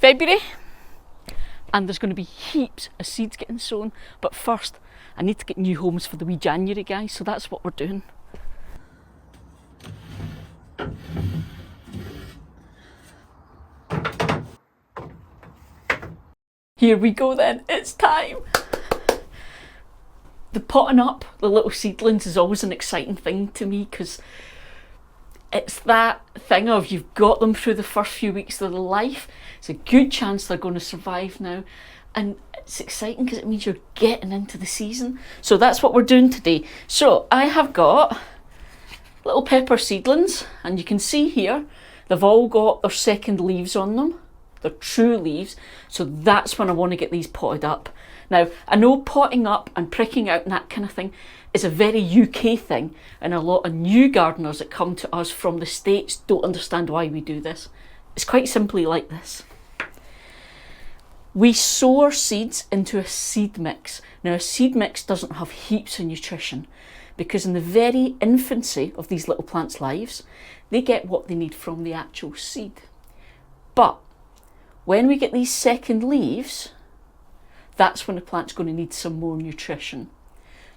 February, and there's going to be heaps of seeds getting sown. But first, I need to get new homes for the wee January guys, so that's what we're doing. Here we go then, it's time! The potting up the little seedlings is always an exciting thing to me, because it's that thing of you've got them through the first few weeks of their life. It's a good chance they're going to survive now, and it's exciting because it means you're getting into the season. So that's what we're doing today. So I have got little pepper seedlings, and you can see here they've all got their second leaves on them. They're true leaves, so that's when I want to get these potted up. Now, I know potting up and pricking out and that kind of thing is a very UK thing, and a lot of new gardeners that come to us from the States don't understand why we do this. It's quite simply like this. We sow our seeds into a seed mix. Now, a seed mix doesn't have heaps of nutrition, because in the very infancy of these little plants' lives, they get what they need from the actual seed. But when we get these second leaves, that's when the plant's going to need some more nutrition.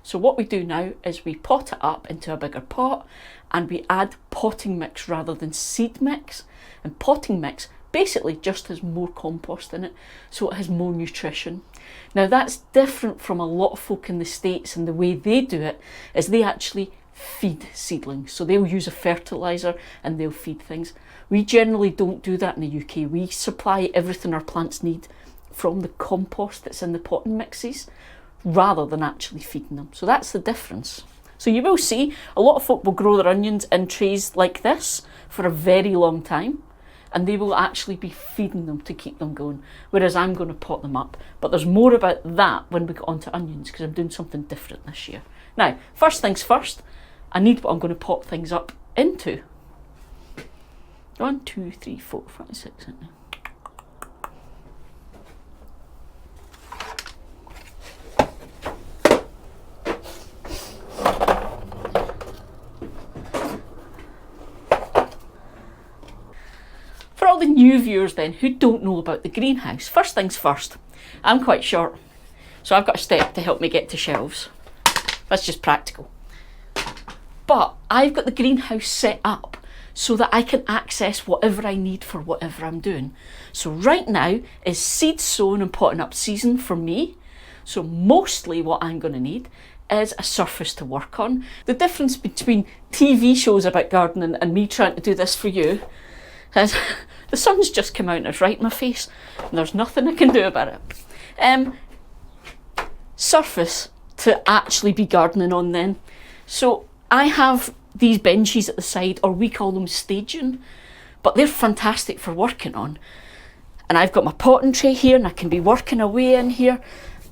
So what we do now is we pot it up into a bigger pot, and we add potting mix rather than seed mix. And potting mix basically just has more compost in it, so it has more nutrition. Now that's different from a lot of folk in the States, and the way they do it is they actually feed seedlings. So they'll use a fertiliser and they'll feed things. We generally don't do that in the UK. We supply everything our plants need from the compost that's in the potting mixes, rather than actually feeding them. So that's the difference. So you will see a lot of folk will grow their onions in trays like this for a very long time, and they will actually be feeding them to keep them going, whereas I'm going to pot them up. But there's more about that when we get onto onions, because I'm doing something different this year. Now, first things first, I need what I'm going to pot things up into. 1, 2, 3, 4, 5, 6, 7. For all the new viewers then who don't know about the greenhouse, first things first, I'm quite short, so I've got a step to help me get to shelves. That's just practical. But I've got the greenhouse set up so that I can access whatever I need for whatever I'm doing. So right now is seed sowing and potting up season for me. So mostly what I'm going to need is a surface to work on. The difference between TV shows about gardening and me trying to do this for you is the sun's just come out and it's right in my face, and there's nothing I can do about it. Surface to actually be gardening on then. So I have these benches at the side, or we call them staging, but they're fantastic for working on. And I've got my potting tray here, and I can be working away in here,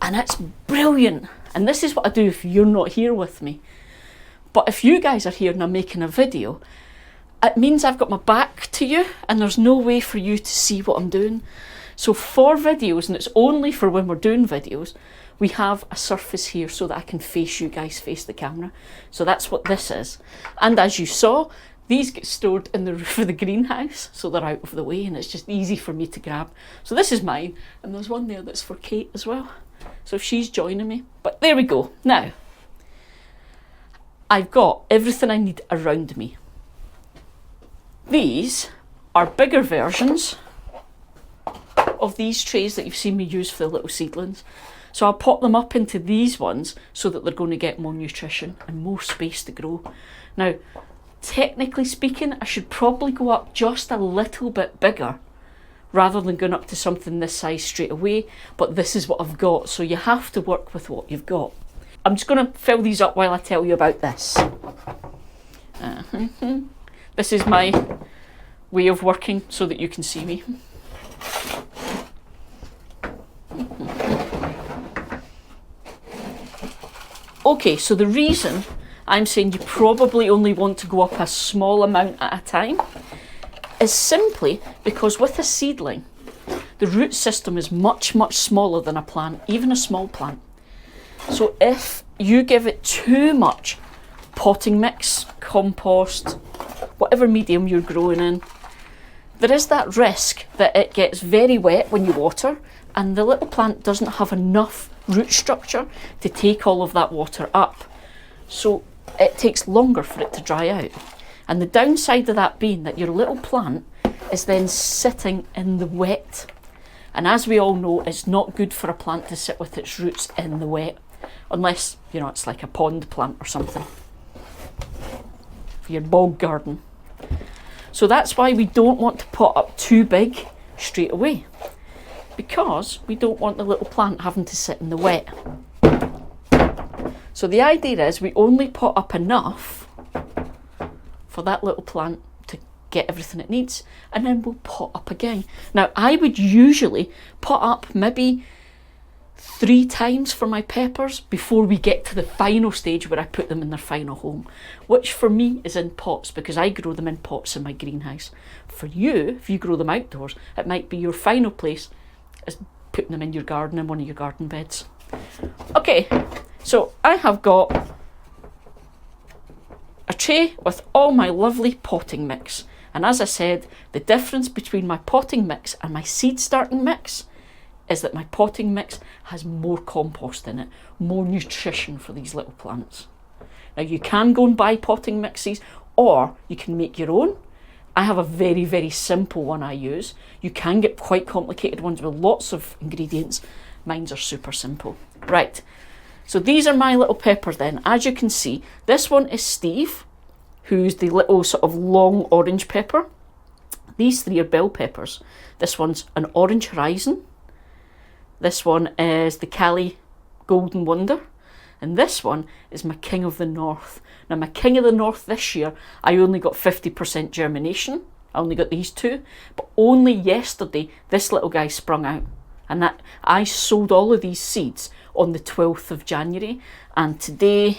and it's brilliant. And this is what I do if you're not here with me. But if you guys are here and I'm making a video, it means I've got my back to you, and there's no way for you to see what I'm doing. So for videos, and it's only for when we're doing videos, we have a surface here so that I can face you guys, face the camera. So that's what this is. And as you saw, these get stored in the roof of the greenhouse, so they're out of the way, and it's just easy for me to grab. So this is mine, and there's one there that's for Kate as well. So she's joining me. But there we go. Now, I've got everything I need around me. These are bigger versions of these trays that you've seen me use for the little seedlings. So I'll pop them up into these ones so that they're going to get more nutrition and more space to grow. Now, technically speaking, I should probably go up just a little bit bigger rather than going up to something this size straight away, but this is what I've got, so you have to work with what you've got. I'm just going to fill these up while I tell you about this. This is my way of working so that you can see me. Okay, so the reason I'm saying you probably only want to go up a small amount at a time is simply because with a seedling, the root system is much, much smaller than a plant, even a small plant. So if you give it too much potting mix, compost, whatever medium you're growing in, there is that risk that it gets very wet when you water and the little plant doesn't have enough root structure to take all of that water up. So it takes longer for it to dry out. And the downside of that being that your little plant is then sitting in the wet. And as we all know, it's not good for a plant to sit with its roots in the wet, unless, you know, it's like a pond plant or something, for your bog garden. So that's why we don't want to pot up too big straight away, because we don't want the little plant having to sit in the wet. So the idea is we only pot up enough for that little plant to get everything it needs, and then we'll pot up again. Now I would usually pot up maybe 3 times for my peppers before we get to the final stage where I put them in their final home, which for me is in pots, because I grow them in pots in my greenhouse. For you, if you grow them outdoors, it might be your final place is putting them in your garden, in one of your garden beds. Okay, so I have got a tray with all my lovely potting mix, and as I said, the difference between my potting mix and my seed starting mix is that my potting mix has more compost in it, more nutrition for these little plants. Now you can go and buy potting mixes, or you can make your own. I have a very, very simple one I use. You can get quite complicated ones with lots of ingredients. Mine's are super simple. Right, so these are my little peppers then. As you can see, this one is Steve, who's the little sort of long orange pepper. These 3 are bell peppers. This one's an orange horizon. This one is the Cali Golden Wonder. And this one is my King of the North. Now my King of the North this year, I only got 50% germination. I only got these 2. But only yesterday, this little guy sprung out. And that I sowed all of these seeds on the 12th of January. And today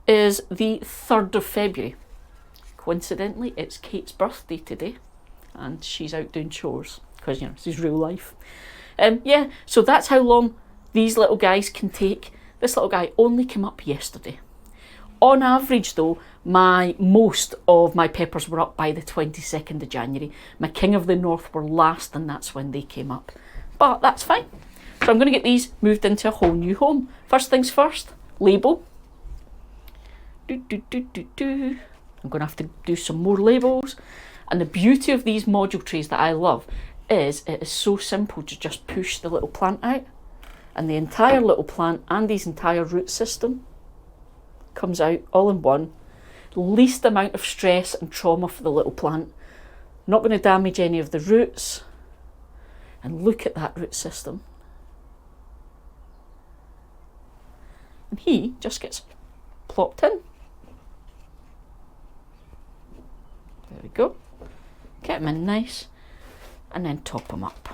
is the 3rd of February. Coincidentally, it's Kate's birthday today. And she's out doing chores, because, you know, this is real life. Yeah, so that's how long these little guys can take. This little guy only came up yesterday. On average though, most of my peppers were up by the 22nd of January. My King of the North were last, and that's when they came up. But that's fine. So I'm going to get these moved into a whole new home. First things first, label. I'm going to have to do some more labels. And the beauty of these module trays that I love is it is so simple to just push the little plant out, and the entire little plant and his entire root system comes out all in one. Least amount of stress and trauma for the little plant. Not going to damage any of the roots. And look at that root system. And he just gets plopped in. There we go. Get him in nice. And then top them up.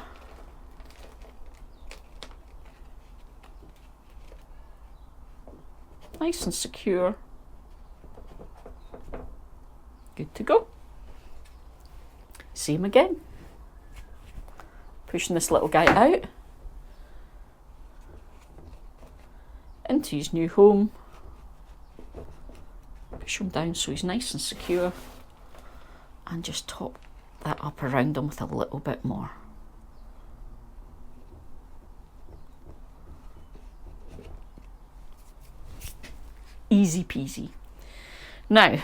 Nice and secure. Good to go. Same again. Pushing this little guy out into his new home. Push him down so he's nice and secure, and just top that up around them with a little bit more. Easy peasy. Now,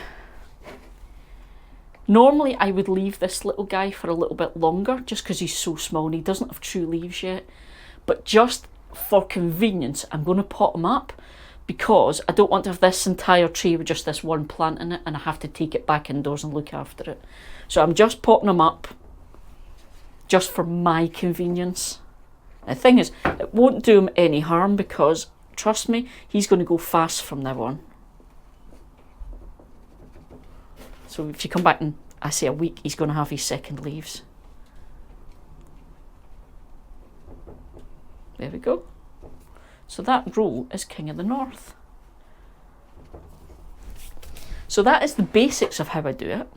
normally I would leave this little guy for a little bit longer just because he's so small and he doesn't have true leaves yet. But just for convenience, I'm going to pot him up, because I don't want to have this entire tray with just this one plant in it and I have to take it back indoors and look after it. So I'm just potting them up just for my convenience. The thing is, it won't do him any harm, because trust me, he's going to go fast from now on. So if you come back in, I say a week, he's going to have his second leaves. There we go. So that row is King of the North. So that is the basics of how I do it.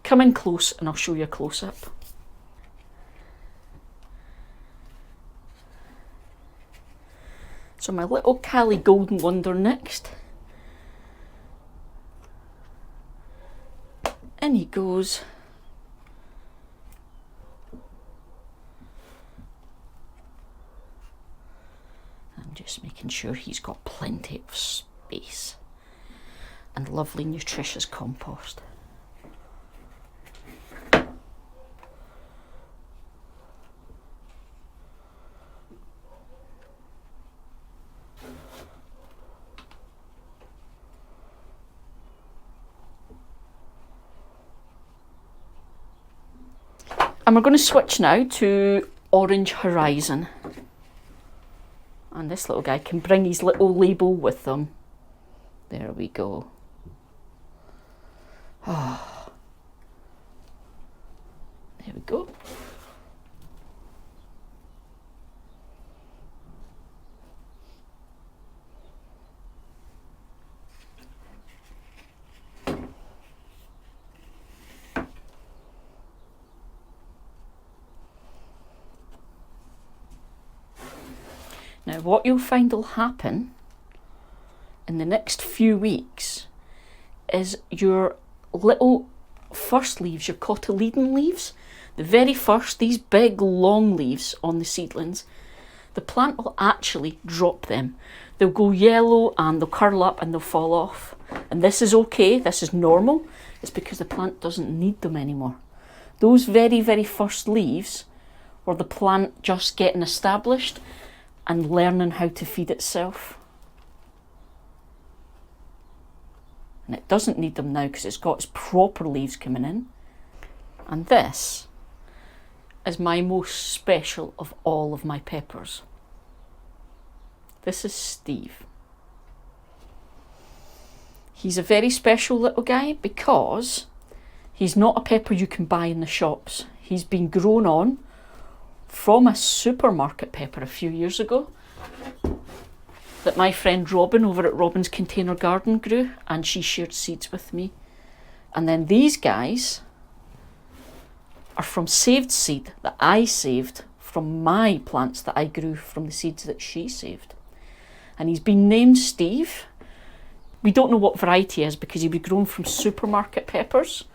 Come in close and I'll show you a close-up. So my little Cali Golden Wonder next. In he goes. I'm just making sure he's got plenty of space and lovely nutritious compost. And we're going to switch now to Orange Horizon. And this little guy can bring his little label with him. There we go. Oh. There we go. Now what you'll find will happen in the next few weeks is your little first leaves, your cotyledon leaves, the very first, these big long leaves on the seedlings, the plant will actually drop them. They'll go yellow and they'll curl up and they'll fall off. And this is okay, this is normal. It's because the plant doesn't need them anymore. Those very, very first leaves were the plant just getting established and learning how to feed itself. And it doesn't need them now because it's got its proper leaves coming in. And this is my most special of all of my peppers. This is Steve. He's a very special little guy because he's not a pepper you can buy in the shops. He's been grown on from a supermarket pepper a few years ago that my friend Robin over at Robin's Container Garden grew, and she shared seeds with me. And then these guys are from saved seed that I saved from my plants that I grew from the seeds that she saved. And he's been named Steve. We don't know what variety he is because he was grown from supermarket peppers,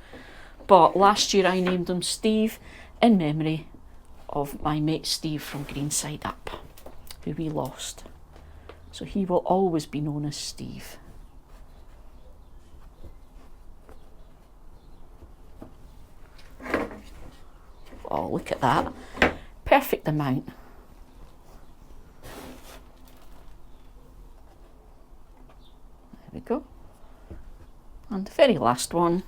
but last year I named him Steve in memory of my mate Steve from Greenside Up, who we lost. So he will always be known as Steve. Oh, look at that. Perfect amount. There we go. And the very last one.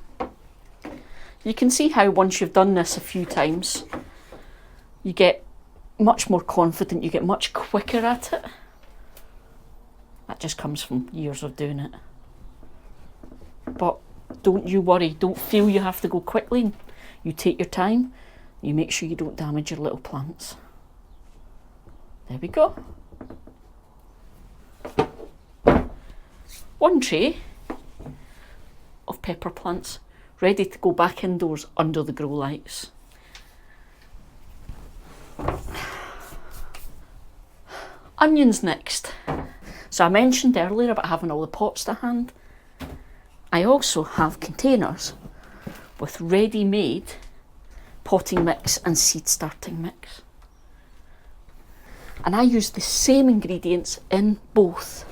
You can see how once you've done this a few times, you get much more confident, you get much quicker at it. That just comes from years of doing it. But don't you worry, don't feel you have to go quickly. You take your time, you make sure you don't damage your little plants. There we go. One tray of pepper plants ready to go back indoors under the grow lights. Onions next. So I mentioned earlier about having all the pots to hand. I also have containers with ready-made potting mix and seed starting mix. And I use the same ingredients in both.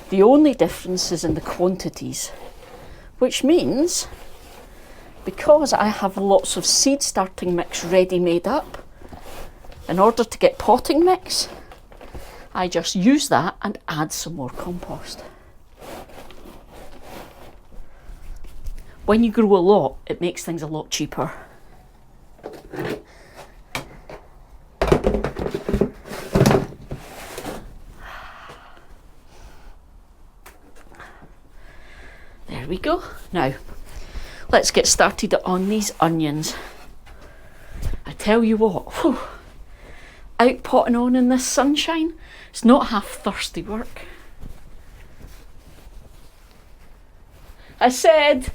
The only difference is in the quantities, which means because I have lots of seed starting mix ready made up, in order to get potting mix, I just use that and add some more compost. When you grow a lot, it makes things a lot cheaper. There we go. Now, let's get started on these onions. I tell you what, whew, out potting on in this sunshine, it's not half thirsty work. I said,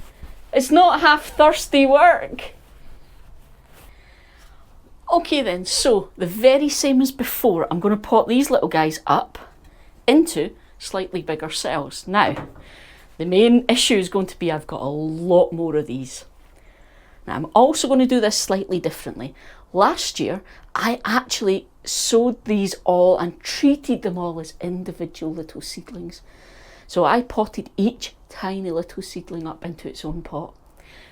it's not half thirsty work. Okay then, so the very same as before, I'm going to pot these little guys up into slightly bigger cells. Now, the main issue is going to be I've got a lot more of these. Now I'm also going to do this slightly differently. Last year, I actually sowed these all and treated them all as individual little seedlings. So I potted each tiny little seedling up into its own pot,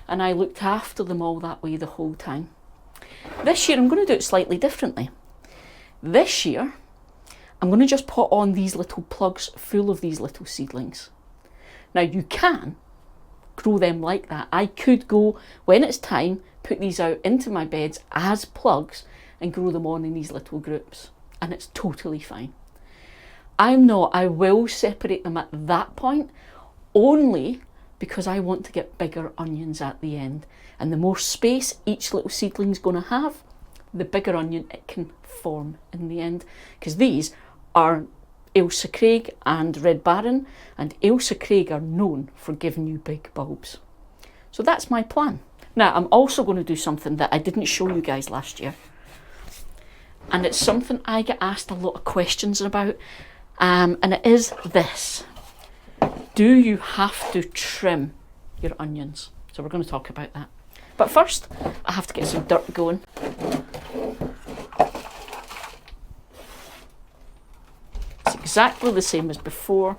and I looked after them all that way the whole time. This year I'm going to do it slightly differently. This year I'm going to just pot on these little plugs full of these little seedlings. Now you can grow them like that. I could go, when it's time, put these out into my beds as plugs and grow them on in these little groups, and it's totally fine. I will separate them at that point, only because I want to get bigger onions at the end, and the more space each little seedling's going to have, the bigger onion it can form in the end, because these are Ailsa Craig and Red Baron, and Ailsa Craig are known for giving you big bulbs. So that's my plan. Now I'm also going to do something that I didn't show you guys last year, and it's something I get asked a lot of questions about, and it is this: do you have to trim your onions? So we're going to talk about that. But first, I have to get some dirt going. It's exactly the same as before,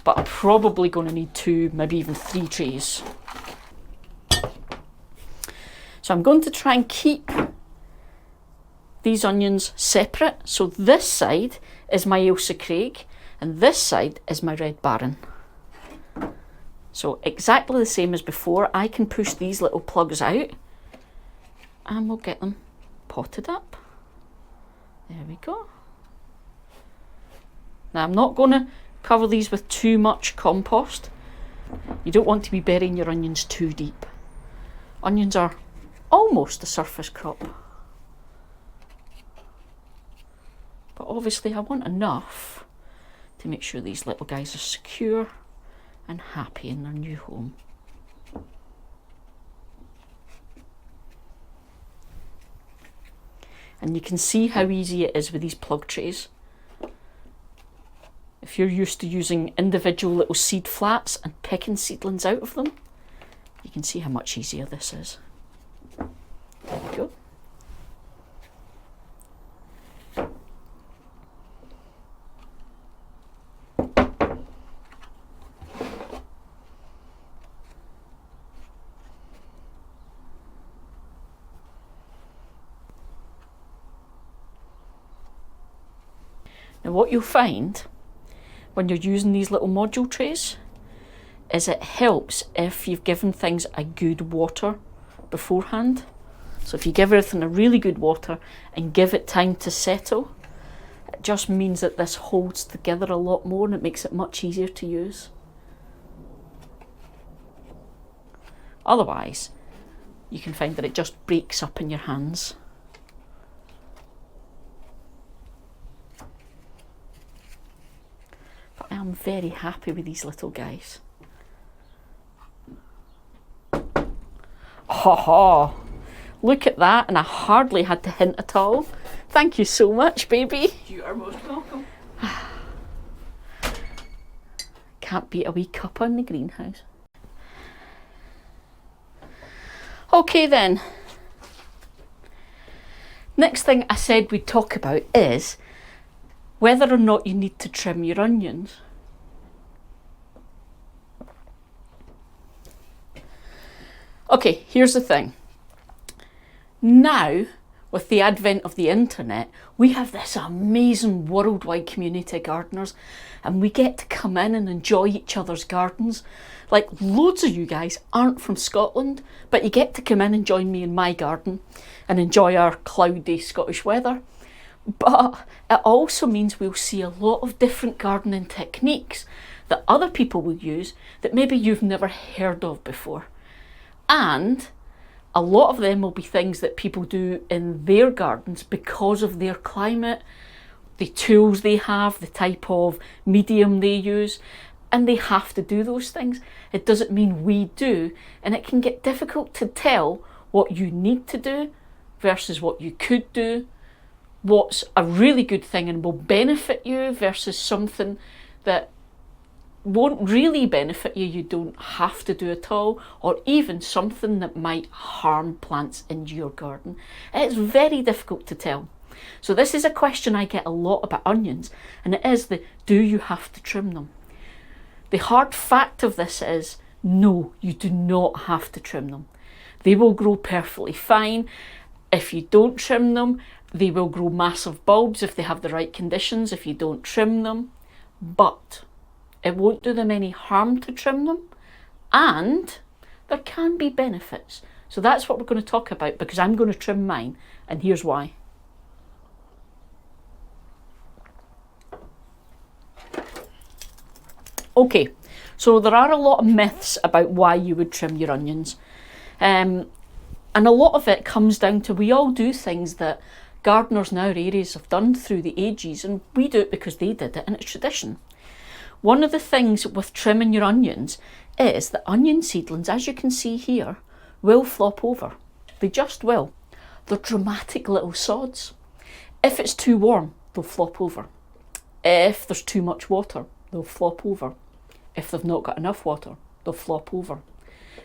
but I'm probably going to need 2, maybe even 3 trays. So I'm going to try and keep these onions separate. So this side is my Ailsa Craig and this side is my Red Baron. So exactly the same as before. I can push these little plugs out and we'll get them potted up. There we go. Now I'm not going to cover these with too much compost. You don't want to be burying your onions too deep. Onions are almost a surface crop. But obviously I want enough to make sure these little guys are secure and happy in their new home. And you can see how easy it is with these plug trays. If you're used to using individual little seed flats and picking seedlings out of them, you can see how much easier this is. There we go. Now what you'll find when you're using these little module trays is it helps if you've given things a good water beforehand. So if you give everything a really good water and give it time to settle, it just means that this holds together a lot more and it makes it much easier to use. Otherwise, you can find that it just breaks up in your hands. But I am very happy with these little guys. Ha ha! Look at that, and I hardly had to hint at all. Thank you so much, baby. You are most welcome. Can't beat a wee cuppa in the greenhouse. Okay then. Next thing I said we'd talk about is whether or not you need to trim your onions. Okay, here's the thing. Now, with the advent of the internet, we have this amazing worldwide community of gardeners, and we get to come in and enjoy each other's gardens. Like, loads of you guys aren't from Scotland, but you get to come in and join me in my garden and enjoy our cloudy Scottish weather. But it also means we'll see a lot of different gardening techniques that other people will use that maybe you've never heard of before. And a lot of them will be things that people do in their gardens because of their climate, the tools they have, the type of medium they use, and they have to do those things. It doesn't mean we do, and it can get difficult to tell what you need to do versus what you could do, what's a really good thing and will benefit you versus something that won't really benefit you, you don't have to do at all, or even something that might harm plants in your garden. It's very difficult to tell. So this is a question I get a lot about onions, and it is the, do you have to trim them? The hard fact of this is, no, you do not have to trim them. They will grow perfectly fine. If you don't trim them, they will grow massive bulbs if they have the right conditions if you don't trim them. But it won't do them any harm to trim them, and there can be benefits. So that's what we're going to talk about, because I'm going to trim mine, and here's why. Okay, so there are a lot of myths about why you would trim your onions. And a lot of it comes down to, we all do things that gardeners in our areas have done through the ages, and we do it because they did it, and it's tradition. One of the things with trimming your onions is that onion seedlings, as you can see here, will flop over. They just will. They're dramatic little sods. If it's too warm, they'll flop over. If there's too much water, they'll flop over. If they've not got enough water, they'll flop over.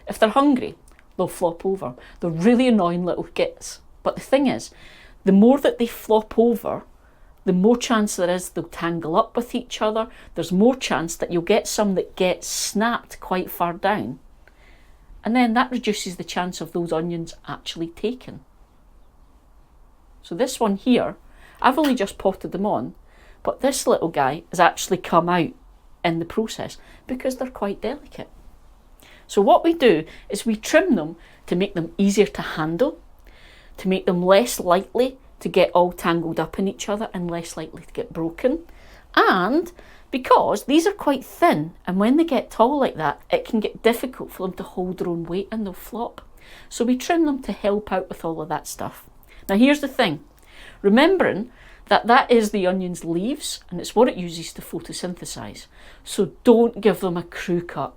If they're hungry, they'll flop over. They're really annoying little gits. But the thing is, the more that they flop over, the more chance there is they'll tangle up with each other. There's more chance that you'll get some that get snapped quite far down. And then that reduces the chance of those onions actually taken. So this one here, I've only just potted them on, but this little guy has actually come out in the process because they're quite delicate. So what we do is we trim them to make them easier to handle, to make them less likely to get all tangled up in each other and less likely to get broken. And because these are quite thin, and when they get tall like that, it can get difficult for them to hold their own weight and they'll flop. So we trim them to help out with all of that stuff. Now here's the thing, remembering that that is the onion's leaves and it's what it uses to photosynthesize. So don't give them a crew cut.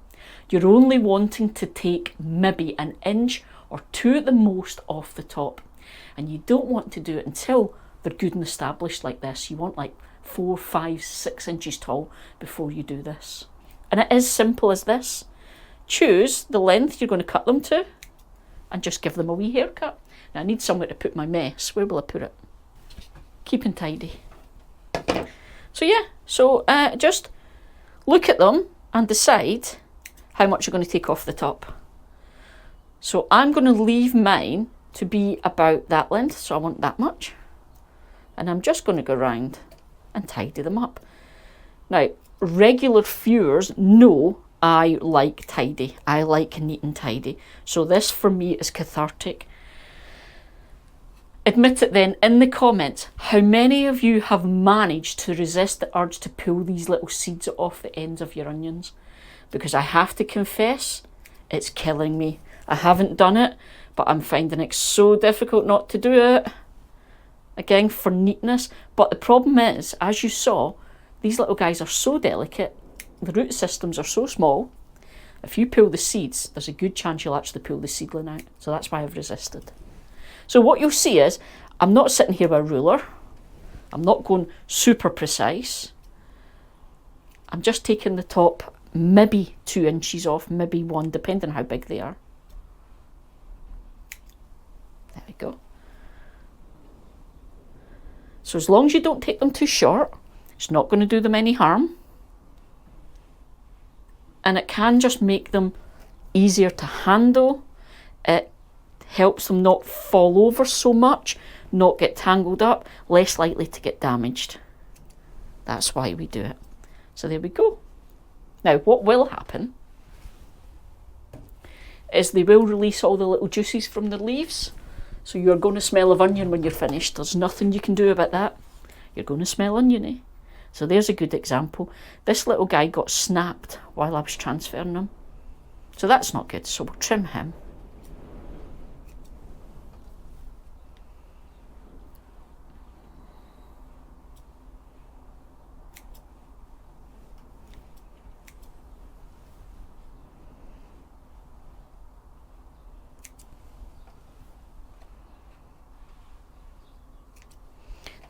You're only wanting to take maybe an inch or two at the most off the top. And you don't want to do it until they're good and established like this. You want like 4, 5, 6 inches tall before you do this. And it is simple as this. Choose the length you're going to cut them to and just give them a wee haircut. Now I need somewhere to put my mess. Where will I put it? Keeping tidy. So yeah, so just look at them and decide how much you're going to take off the top. So I'm going to leave mine to be about that length, so I want that much. And I'm just going to go round and tidy them up. Now, regular viewers know I like tidy. I like neat and tidy. So this for me is cathartic. Admit it then in the comments, how many of you have managed to resist the urge to pull these little seeds off the ends of your onions? Because I have to confess, it's killing me. I haven't done it, but I'm finding it so difficult not to do it. Again, for neatness. But the problem is, as you saw, these little guys are so delicate, the root systems are so small, if you pull the seeds, there's a good chance you'll actually pull the seedling out. So that's why I've resisted. So what you'll see is, I'm not sitting here with a ruler. I'm not going super precise. I'm just taking the top maybe 2 inches off, maybe 1, depending on how big they are. There we go. So as long as you don't take them too short, it's not going to do them any harm. And it can just make them easier to handle. It helps them not fall over so much, not get tangled up, less likely to get damaged. That's why we do it. So there we go. Now what will happen is they will release all the little juices from the leaves. So you're going to smell of onion when you're finished. There's nothing you can do about that. You're going to smell oniony. So there's a good example. This little guy got snapped while I was transferring him. So that's not good. So we'll trim him.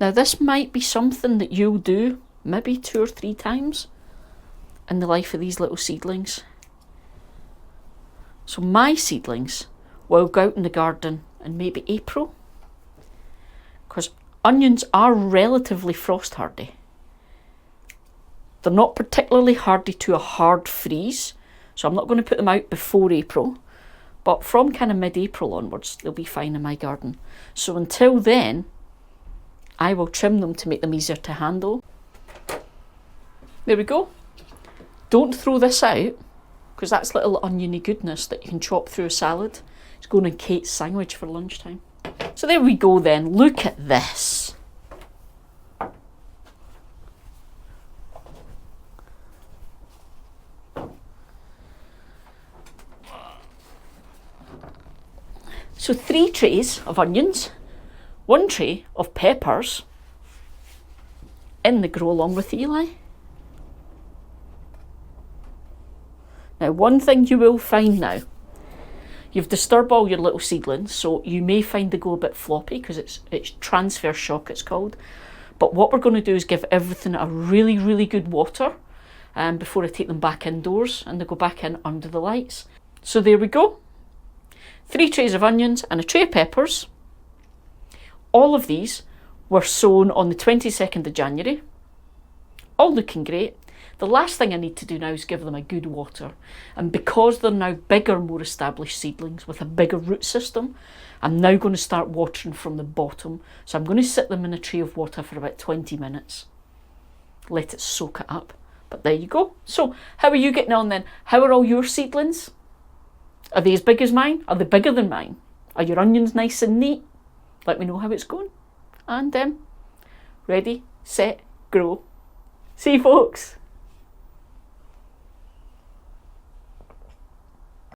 Now this might be something that you'll do maybe 2 or 3 times in the life of these little seedlings. So my seedlings will go out in the garden in maybe April, because onions are relatively frost hardy. They're not particularly hardy to a hard freeze, so I'm not going to put them out before April, but from kind of mid-April onwards, they'll be fine in my garden. So until then, I will trim them to make them easier to handle. There we go. Don't throw this out, because that's little oniony goodness that you can chop through a salad. It's going in Kate's sandwich for lunchtime. So there we go then. Look at this. So 3 trays of onions, 1 tray of peppers in the Grow Along with Eli. Now, one thing you will find now, you've disturbed all your little seedlings, so you may find they go a bit floppy because it's transfer shock, it's called. But what we're going to do is give everything a really, really good water before I take them back indoors and they go back in under the lights. So there we go. 3 trays of onions and a tray of peppers. All of these were sown on the 22nd of January. All looking great. The last thing I need to do now is give them a good water. And because they're now bigger, more established seedlings with a bigger root system, I'm now going to start watering from the bottom. So I'm going to sit them in a tray of water for about 20 minutes. Let it soak it up. But there you go. So how are you getting on then? How are all your seedlings? Are they as big as mine? Are they bigger than mine? Are your onions nice and neat? Let me know how it's going. And ready, set, grow. See you folks.